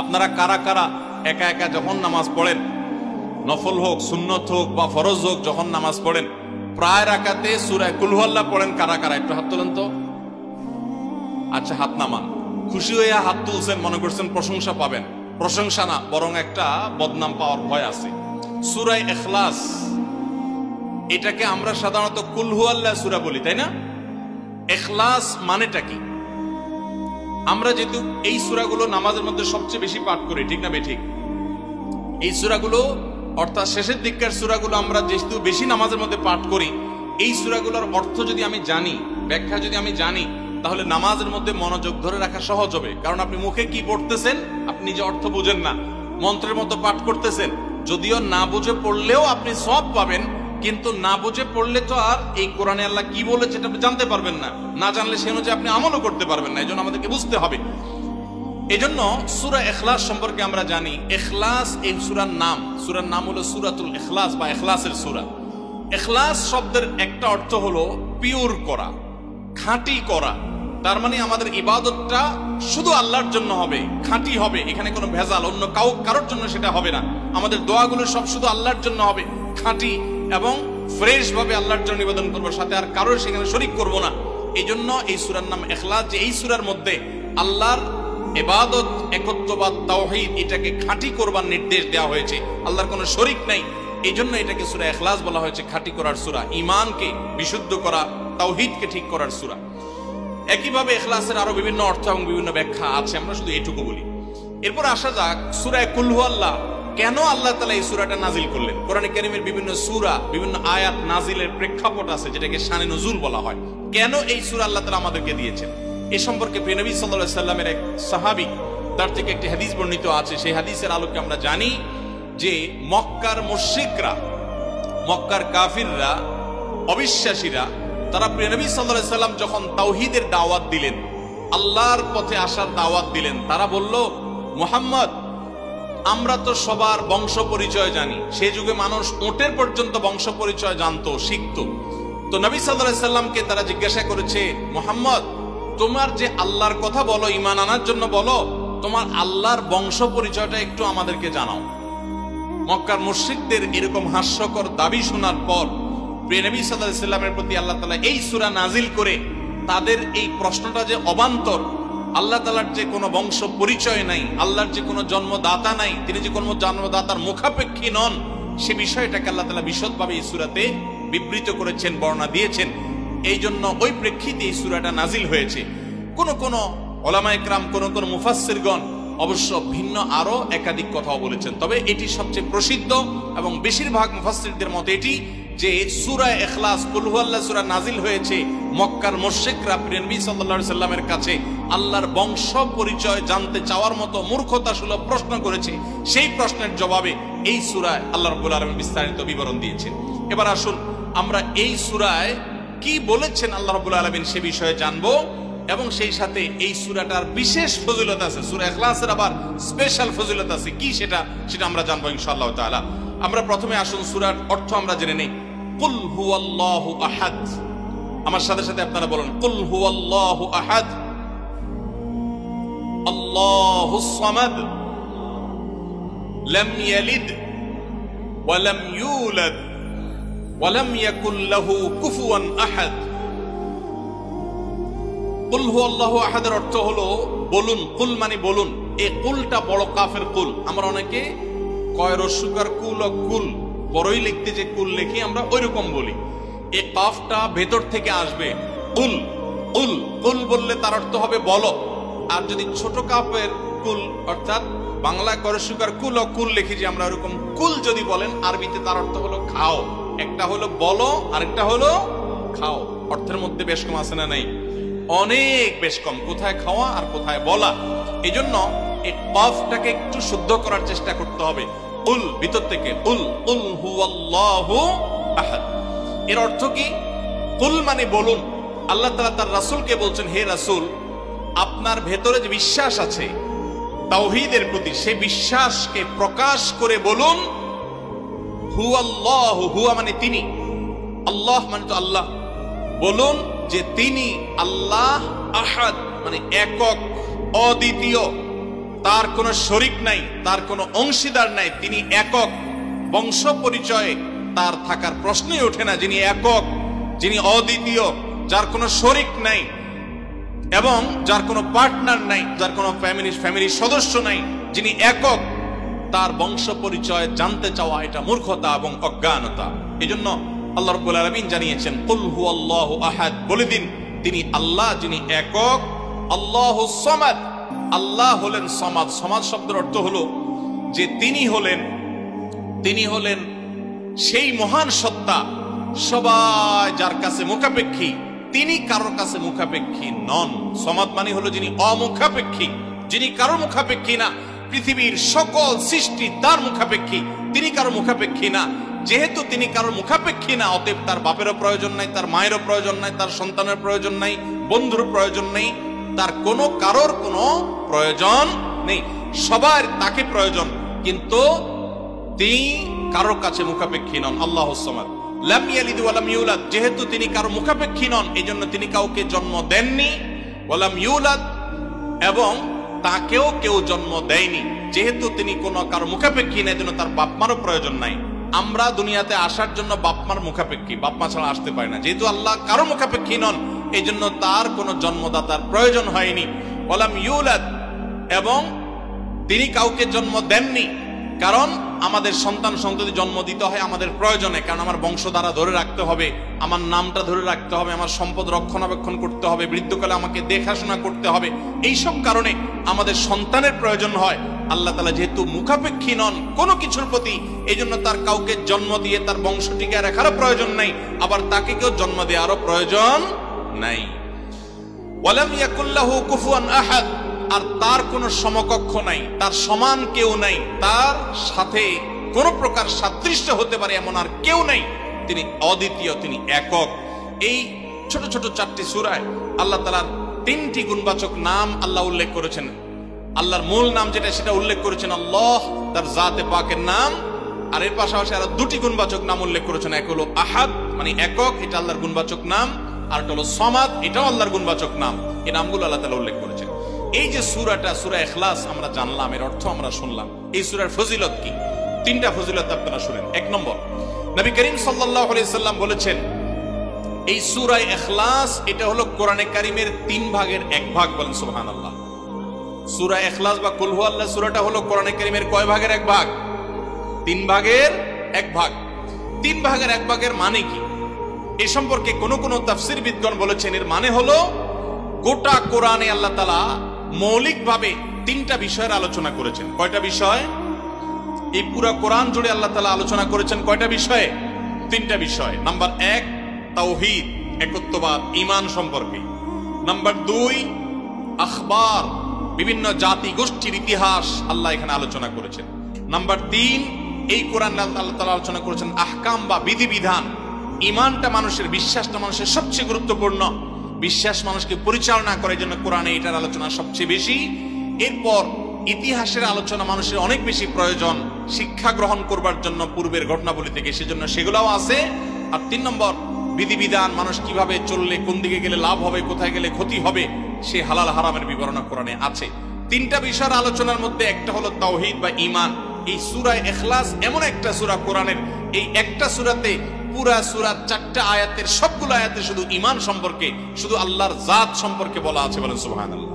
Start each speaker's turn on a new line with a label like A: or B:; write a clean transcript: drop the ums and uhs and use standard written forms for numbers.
A: আপনারা কারা কারা একা একা যখন নামাজ পড়েন, নফল হোক সুন্নত হোক বা ফরজ হোক, যখন নামাজ পড়েন প্রায় রাকাতে সূরা কুল হুয়াল্লাহ পড়েন কারা কারা? একটু হাত তোলেন তো। আচ্ছা, হাত নামান। খুশি হয়ে হাত তুলছেন, মনে করছেন প্রশংসা পাবেন। প্রশংসা না, বরং একটা বদনাম পাওয়ার ভয় আছে। সূরা ইখলাস, এটাকে আমরা সাধারণত কুল হুয়াল্লাহ সূরা বলি, তাই না? ইখলাস মানেটা কি? আমরা যেহেতু এই সূরাগুলো নামাজের মধ্যে সবচেয়ে বেশি পাঠ করি, ঠিক না বেঠিক? এই সূরাগুলো অর্থাৎ শেষের দিককার সূরাগুলো আমরা যেহেতু বেশি নামাজের মধ্যে পাঠ করি, এই সূরাগুলোর অর্থ যদি আমি জানি, ব্যাখ্যা যদি আমি জানি, তাহলে নামাজের মধ্যে মনোযোগ ধরে রাখা সহজ হবে। কারণ আপনি মুখে কি পড়তেছেন আপনি নিজে অর্থ বুঝেন না, মন্ত্রের মতো পাঠ করতেছেন। যদিও না বুঝে পড়লেও আপনি সওয়াব পাবেন, কিন্তু না বুঝে পড়লে তো আর এই কোরআনে আল্লাহ কি বলেছে এটা জানতে পারবেন না। না জানলে সে অনুযায়ী আপনি আমলও করতে পারবেন না। এজন্য আমাদেরকে বুঝতে হবে। এজন্য সূরা ইখলাস সম্পর্কে আমরা জানি। ইখলাস এই সূরার নাম। সূরার নাম হলো সূরাতুল ইখলাস বা ইখলাসের সূরা। ইখলাস শব্দের একটা অর্থ হলো পিওর করা, খাঁটি করা। তার মানে আমাদের ইবাদতটা শুধু আল্লাহর জন্য হবে, খাঁটি হবে। এখানে কোনো ভেজাল অন্য কারোর জন্য সেটা হবে না। আমাদের দোয়াগুলো সব শুধু আল্লাহর জন্য হবে, খাঁটি এবং ফ্রেশ ভাবে আল্লাহর জন্য নিবেদন করবো, সাথে আর কারোর সেখানে শরীক করব না। এই জন্য এই সূরার নাম ইখলাস। যে এই সূরার মধ্যে আল্লাহর ইবাদত, একত্ববাদ, তাওহীদ, এটাকে খাঁটি করবার নির্দেশ দেওয়া হয়েছে। আল্লাহর কোনো শরীক নাই, এই জন্য এটাকে সূরা ইখলাস বলা হয়েছে, খাঁটি করার সূরা, ঈমানকে বিশুদ্ধ করা, তাওহীদকে ঠিক করার সূরা। একইভাবে ইখলাসের আরো বিভিন্ন অর্থ এবং বিভিন্ন ব্যাখ্যা আছে, আমরা শুধু এটুকু বলি। এরপর আসা যাক সূরা কুল হুয়াল্লাহ। কেন আল্লাহ তাআলা এই সূরাটা নাজিল করলেন? কোরআনে কারীমের বিভিন্ন সূরা, বিভিন্ন আয়াত নাজিলের প্রেক্ষাপট আছে, যেটাকে শানে নুজুল বলা হয়। কেন এই সূরা আল্লাহ তাআলা আমাদেরকে দিয়েছেন, এ সম্পর্কে প্রিয় নবী সাল্লাল্লাহু আলাইহি সাল্লামের এক সাহাবী, তার থেকে একটি হাদিস বর্ণিত আছে। সেই হাদিসের আলোকে আমরা জানি যে মক্কার মুশরিকরা, মক্কার কাফিররা, অবিশ্বাসীরা, তারা প্রিয় নবী সাল্লাল্লাহু আলাইহি সাল্লাম যখন তাওহীদের দাওয়াত দিলেন, আল্লাহর পথে আসার দাওয়াত দিলেন, তারা বলল, মুহাম্মদ, আমরা তো সবার বংশ পরিচয় জানি। সেই যুগে মানুষ ওটের পর্যন্ত বংশ পরিচয় জানতো, শিখতো। তো নবী সাল্লাল্লাহু আলাইহি সাল্লামকে তারা জিজ্ঞাসা করেছে, মুহাম্মদ, তোমার যে আল্লাহর কথা বলো, ঈমান আনার জন্য বলো, তোমার আল্লাহর বংশ পরিচয়টা একটু আমাদেরকে জানাও। মক্কার মুশরিকদের এরকম হাস্যকর দাবি শোনার পর প্রিয় নবী সাল্লাল্লাহু আলাইহি সাল্লামের প্রতি আল্লাহ তাআলা এই সূরা নাজিল করে তাদের এই প্রশ্নটা যে অবান্তর, আল্লাহ তাআলার যে কোনো বংশ পরিচয় নাই, আল্লাহর যে কোনো জন্মদাতা নাই, তিনি যে কোনো জন্মদাতার মুখাপেক্ষী নন, সে বিষয়টাকে আল্লাহ তাআলা বিশদভাবে এই সূরাতে বিবৃত করেছেন, বর্ণনা দিয়েছেন। এই জন্য ওই প্রেক্ষিতে এই সূরাটা নাজিল হয়েছে। কোন কোন উলামায়ে কেরাম, কোন কোন মুফাসসিরগণ অবশ্য ভিন্ন আরো একাধিক কথাও বলেছেন। তবে এটি সবচেয়ে প্রসিদ্ধ এবং বেশিরভাগ মুফাসসিরদের মতে এটি যে সূরা ইখলাস, কুল হুয়াল্লাহ সূরা নাজিল হয়েছে মক্কার মুশরিকরা প্রিয় নবী সাল্লাল্লাহু আলাইহি সাল্লামের কাছে আল্লাহর বংশ পরিচয় জানতে চাওয়ার মতো মূর্খতাসুলভ প্রশ্ন করেছে। সেই প্রশ্নের জবাবে এই সূরায় আল্লাহ রাব্বুল আলামিন বিস্তারিত বিবরণ দিয়েছেন। এবার আসুন আমরা এই সূরায় কি বলেছেন আল্লাহ রাব্বুল আলামিন সে বিষয়ে জানবো, এবং সেই সাথে এই সূরাটার বিশেষ ফজিলত আছে। সূরা ইখলাসের আবার স্পেশাল ফজিলত আছে, কি সেটা আমরা জানবো ইনশাআল্লাহ তাআলা। আমরা প্রথমে আসুন সূরার অর্থ আমরা জেনে নেই। কুল হুয়াল্লাহু আহাদ। আমার সাথে সাথে আপনারা বলেন, কুল হুয়াল্লাহু আহাদ, আল্লাহুস সামাদ, লাম ইয়ালিদ ওয়া লাম ইউলাদ ওয়া লাম ইয়াকুল লাহু কুফুয়ান আহাদ। কুল হুয়াল্লাহু আহাদের অর্থ হলো বলুন। কুল মানে বলুন। এই কুলটা বড় কাফের কুল। আমরা অনেকে কয় রস্যকার কুল ও কুল, বড়ই লিখতে যে কুল লিখি আমরা ওইরকম বলি। এই কাফটা ভেতর থেকে আসবে। কুল কুল কুল বললে তার অর্থ হবে বলো। আর যদি ছোট কাফের কুল অর্থাৎ বাংলা করস্যকার কুল ও কুল লিখি যে আমরা ওরকম কুল যদি বলেন, আরবিতে তার অর্থ হলো খাও। একটা হলো বলো, আরেকটা হলো খাও। অর্থের মধ্যে বেশ কম আছে না নাই? অনেক বেশ কম। কোথায় খাওয়া আর কোথায় বলা। এই জন্য এই কফটাকে একটু শুদ্ধ করার চেষ্টা করতে হবে। উল ভিতর থেকে উল, উল হুয়াল্লাহু আহাদ। এর অর্থ কি? কুল মানে বলুন। আল্লাহ তাআলা তার রাসূলকে বলছেন, হে রাসূল, আপনার ভেতরে যে বিশ্বাস আছে তাওহীদের প্রতি, সেই বিশ্বাসকে প্রকাশ করে বলুন, হুয়াল্লাহু, হুয়া মানে তিনি, আল্লাহ মানে তো আল্লাহ, বলুন যে তিনি আল্লাহ, আহাদ মানে একক, অদ্বিতীয়, তার কোনো শরিক নাই, তার কোনো অংশীদার নাই, তিনি একক। বংশ পরিচয়ে তার থাকার প্রশ্নই ওঠে না। যিনি একক, যিনি অদ্বিতীয়, যার কোনো শরিক নাই এবং যার কোনো পার্টনার নাই, যার কোনো ফ্যামিলির সদস্য নাই, যিনি একক, তার বংশ পরিচয় জানতে চাওয়া এটা মূর্খতা এবং অজ্ঞানতা। এজন্য আল্লাহ রাব্বুল আলামিন জানিয়েছেন, কুল হুয়াল্লাহু আহাদ, বলে দিন তিনি আল্লাহ যিনি একক, আল্লাহুস সামাদ, আল্লাহ হলেন সমাদ। সমাদ শব্দের অর্থ হলো যে তিনি হলেন সেই মহান সত্তা, সবাই যার কাছে মুখাপেক্ষী, তিনি কারোর কাছে মুখাপেক্ষী নন। সমাদ মানে হলো যিনি অমুখাপেক্ষী, যিনি কারোর মুখাপেক্ষী না। পৃথিবীর সকল সৃষ্টি তার মুখাপেক্ষী, তিনি কারো মুখাপেক্ষী না। যেহেতু তিনি কারোর মুখাপেক্ষী না, অতএব তার বাপেরও প্রয়োজন নাই, তার মায়েরও প্রয়োজন নাই, তার সন্তানের প্রয়োজন নাই, বন্ধুর প্রয়োজন নেই, তার কারোর কোনো প্রয়োজন নেই। সবার তাকে প্রয়োজন, কিন্তু তিনি কারোর কাছে মুখাপেক্ষী নন। আল্লাহুস সামাদ, লাম ইয়ালিদ ওয়া লাম ইউলাদ, যেহেতু তিনি কারো মুখাপেক্ষী নন, এজন্য তিনি কাউকে জন্ম দেননি। ওয়া লাম ইউলাদ, এবং তাকেও কেউ জন্ম দেয়নি। যেহেতু তিনি কোনো কারো মুখাপেক্ষী না, এজন্য তার বাপ মারও প্রয়োজন নাই। আমরা দুনিয়াতে আসার জন্য বাপ মার মুখাপেক্ষী, বাপ মা ছাড়া আসতে পারি না। যেহেতু আল্লাহ কারো মুখাপেক্ষী নন, এই জন্য তার কোনো জন্মদাতার প্রয়োজন হয়নি। ওয়া লাম ইউলাদ, এবং তিনি কাউকে জন্ম দেননি। কারণ আমাদের সন্তান সন্ততি জন্ম দিতে হয় আমাদের প্রয়োজনে, কারণ আমার বংশধারা ধরে রাখতে হবে, আমার নামটা ধরে রাখতে হবে, আমার সম্পদ রক্ষণাবেক্ষণ করতে হবে, বৃদ্ধকালে আমাকে দেখাশোনা করতে হবে। এইসব কারণে আমাদের সন্তানের প্রয়োজন হয়। আল্লাহ তাআলা যেহেতু মুখাপেক্ষী নন কোনো কিছুর প্রতি, এই জন্য তার কাউকে জন্ম দিয়ে তার বংশ টিকে রাখারও প্রয়োজন নাই, আবার তাকে কেউ জন্ম দেওয়ারও প্রয়োজন নাই। ওয়ালাম ইয়াকুল্লাহু কুফুয়ান আহাদ, আর তার কোনো সমকক্ষ নাই, তার সমান কেউ নাই, তার সাথে কোন প্রকার সাদৃশ্য হতে পারে এমন আর কেউ নাই। তিনি অদ্বিতীয়, তিনি একক। এই ছোট ছোট 4টি সূরায় আল্লাহ তাআলার 3টি গুণবাচক নাম আল্লাহ উল্লেখ করেছেন। আল্লাহর মূল নাম যেটা, সেটা উল্লেখ করেছেন আল্লাহ, তার জাতে পাকের নাম। আর এর পাশাপাশি আরো 2টি গুণবাচক নাম উল্লেখ করেছেন। এক হলো আহাদ, মানে একক, এটা আল্লাহর গুণবাচক নাম। আর একটা হলো সমাদ, এটাও আল্লাহর গুণবাচক নাম। এই নামগুলো আল্লাহ তাআলা উল্লেখ করেছেন। এই যে সূরাটা, সূরা ইখলাস আমরা জানলাম, এর অর্থ আমরা শুনলাম। এই সূরার ফজিলত কি? 3টা ফজিলত আপনারা শুনেন। 1 নম্বর, নবী করিম সাল্লাল্লাহু আলাইহি সাল্লাম বলেছেন, এই সূরা ইখলাস এটা হলো কোরআনে কারীমের 3 ভাগের 1 ভাগ। বলেন সুবহানাল্লাহ। সূরা ইখলাস বা কুল হুয়াল্লাহ সূরাটা হলো কোরআনে কারীমের কয় ভাগের 1 ভাগ? 3 ভাগের 1 ভাগ। 3 ভাগের 1 ভাগের মানে কি? এই সম্পর্কে কোন তাফসীরবিদগণ বলেছেন, এর মানে হলো গোটা কোরআনে আল্লাহ তাআলা মৌলিকভাবে 3টা বিষয়ের আলোচনা করেছেন। কয়টা বিষয়? এই পুরো কোরআন জুড়ে আল্লাহ তাআলা আলোচনা করেছেন কয়টা বিষয়ে? 3টা বিষয়। নাম্বার 1 তাওহীদ, একত্ববাদ, ঈমান সম্পর্কে। নাম্বার 2 আখবার, বিভিন্ন জাতি গোষ্ঠীর ইতিহাস আল্লাহ এখানে আলোচনা করেছেন। নাম্বার 3 এই কোরআন আল্লাহ তাআলা আলোচনা করেছেন আহকাম বা বিধিবিধান। ঈমানটা মানুষের, বিশ্বাসটা মানুষের সবচেয়ে গুরুত্বপূর্ণ। বিশ্বাস মানুষকে পরিচালনা করে, জন্য কোরআনে এটার আলোচনা সবচেয়ে বেশি। এরপর ইতিহাসের আলোচনা মানুষের অনেক বেশি প্রয়োজন শিক্ষা গ্রহণ করবার জন্য পূর্বের ঘটনাবলী থেকে, সেজন্য সেগুলোও আছে। আর 3 নম্বর বিধিবিধান, মানুষ কিভাবে চললে কোন দিকে গেলে লাভ হবে, কোথায় গেলে ক্ষতি হবে, সে হালাল হারামের বিবরণ কোরআনে আছে। 3টা বিষয়ের আলোচনার মধ্যে একটা হলো তাওহীদ বা ঈমান। এই সূরা ইখলাস এমন একটা সূরা কোরআনের, এই একটা সূরাতে পুরা সূরার 4টা আয়াতের সবগুলো আয়াতে শুধু ঈমান সম্পর্কে, শুধু আল্লাহর জাত সম্পর্কে বলা আছে। বলেন সুবহানাল্লাহ।